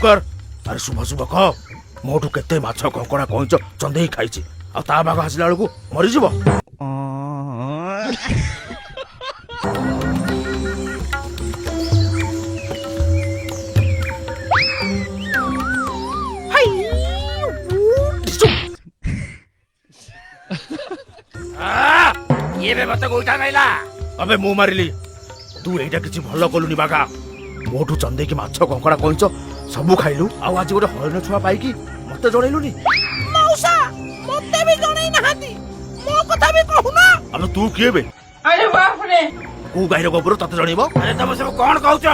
कर। अरे शुभ शुभ कह मोठू केते माछ कंकड़ा कइंच चंदेई खाइछि आ ता बाग हसला बेलू मरी जीव। ये बे मत को उठा गइला। अबे मु मारिली तू एटा किछि भलो कलुनी बागा। मोठू चंदेई की माछ कंकड़ा कइंच सबु खाइलु आ आज गोटे हरिण छुआ पाइकी मते जणैलुनी। मौसा मते भी जणै नहाती मो कथा भी कहूना। अबे तू किए बे? अरे बाप रे को गाइर गोबर तते जणैबो? अरे तुम सब कौन कहूच?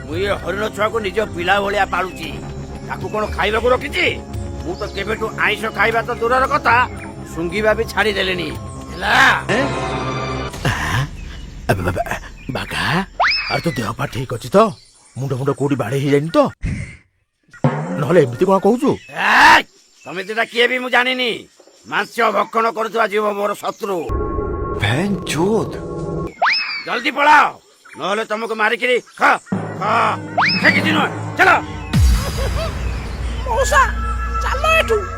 मु ये हरिण छुआ को निज पिला भलिया पालुची ताकू कोन खाइबा को रखिची। मु तो केबेटू आइंस खाइबा तो दूरर कथा सुंगीबा भी छाड़ी देलेनी ହେଲା। अबे बागा अरे तो देह पा ठीक अछि तो मुंड मुंड कोडी बाड़े ही जानि तो नहले एमिति कोन कहूचु? तमे जेटा किए भी मु जानिनी मांस भक्षण करथुवा जीव मोर शत्रु। बहन चोद जल्दी पळाओ नहले तुमको मारी किरी खा खा फेंकी दिनो। चलो मौसा चलो एठू।